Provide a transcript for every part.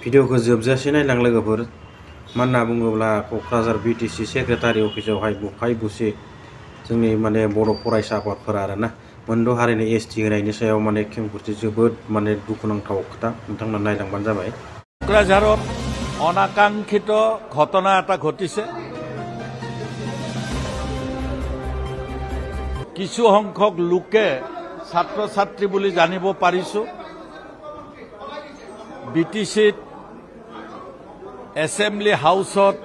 भिडिअखौ जोबजासे नायलां लोगोफोर मानो होनना बुङोब्ला क'क्राझार बिटिसि सेक्रेटारि अफिसावहाय बुफाय बुसि जोंनि माने बर' फरायसा आफादफोरा आरोना मोनद' हारिनि एसटि होनायनि सायाव माने खेंफोरथि जोबोद माने दुखुनांथाव खोथा नोंथांमोना नायलांबानो जाबाय। क'क्राझारात अनाकांक्षित घटना এটা ঘটিছে। কিছু সংখ্যক লোকে ছাত্ৰ ছাত্ৰী বুলি জানিব পাৰিছো বিটিসিত এসেম্বলি হাউসত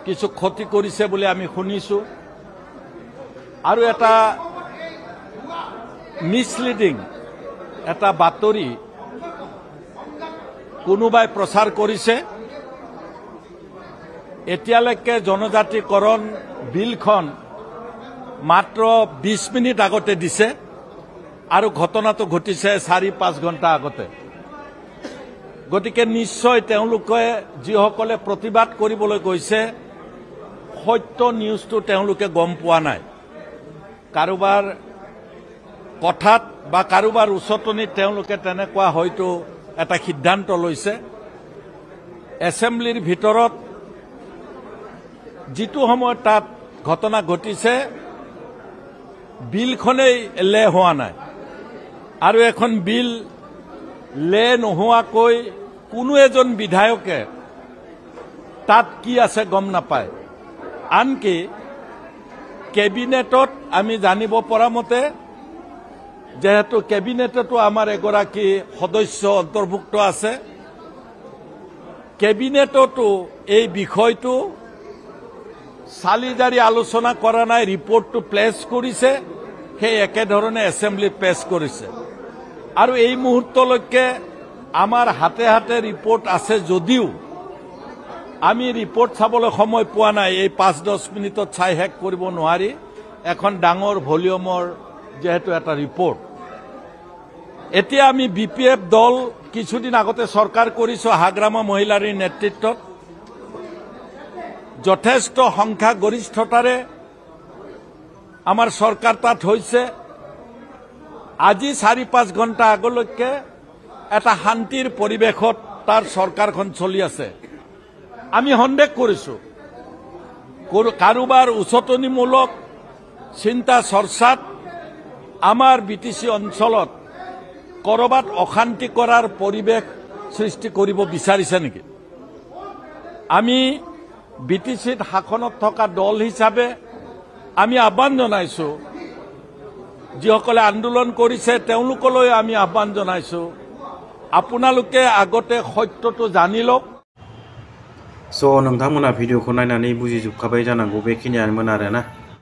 কিছু ক্ষতি কৰিছে বুলি আমি শুনিছো আৰু এটা মিসলিডিং এটা বাতৰি কোনোবাই প্ৰচাৰ কৰিছে। এতিয়ালৈকে জনজাতিকৰণ বিলখন মাত্ৰ 20 মিনিট আগতে দিছে আৰু ঘটনাটো ঘটিছে 4-5 ঘণ্টা আগতে। গতিকে নিশ্চয় তেওঁলোকে যিসকলে প্ৰতিবাদ কৰিবলৈ গৈছে সত্য নিউজটো তেওঁলোকে গম পোৱা নাই। কাৰোবাৰ কথাত বা কাৰোবাৰ উচতনিত তেওঁলোকে তেনেকুৱা হয়তো এটা সিদ্ধান্ত লৈছে। এসেম্বলিৰ ভিতৰত যিটো সময়ত তাত ঘটনা ঘটিছে বিলখনেই লে হোৱা নাই আৰু এখন বিল লে নোহোৱাকৈ কোনো এজন বিধায়কে তাত কি আছে গম নাপায়। আনকি কেবিনেটত আমি জানিব পৰা মতে যেহেতু কেবিনেটতো আমাৰ এগৰাকী সদস্য অন্তৰ্ভুক্ত আছে, কেবিনেটতো এই বিষয়টো চালিজাৰি আলোচনা কৰা নাই, ৰিপৰ্টটো প্লেচ কৰিছে, সেই একেধৰণে এসেম্বলিত পেছ কৰিছে। আৰু এই মুহূৰ্তলৈকে আমাৰ হাতে হাতে ৰিপৰ্ট আছে যদিও আমি ৰিপৰ্ট চাবলৈ সময় পোৱা নাই। এই 5-10 মিনিটত চাই শেষ কৰিব নোৱাৰি এখন ডাঙৰ ভলিউমৰ যেহেতু এটা ৰিপৰ্ট। এতিয়া আমি বিপিএফ দল কিছুদিন আগতে চৰকাৰ কৰিছো হাগ্ৰামা মহিলাৰ নেতৃত্বত যথেষ্ট সংখ্যা গৰিষ্ঠতাৰে আমাৰ চৰকাৰ তাত হৈছে। আজি 4-5 ঘণ্টা আগলৈকে এটা শান্তিৰ পৰিৱেশত তাৰ চৰকাৰখন চলি আছে। আমি সন্দেহ কৰিছো কাৰোবাৰ উচতনিমূলক চিন্তা চৰ্চাত আমাৰ বিটিসি অঞ্চলত কৰবাত অশান্তি কৰাৰ পৰিৱেশ সৃষ্টি কৰিব বিচাৰিছে নেকি? আমি বিটিসিত শাসনত থকা দল হিচাপে আমি আহ্বান জনাইছো, যিসকলে আন্দোলন কৰিছে তেওঁলোকলৈ আমি আহ্বান জনাইছো, আপোনালোকে আগতে সত্যটো জানি লওক। स' नोंथांमोना भिडिअखौ नायनानै बुजिजोबखाबाय जानांगौ, बेखिनियानोमोन आरोना।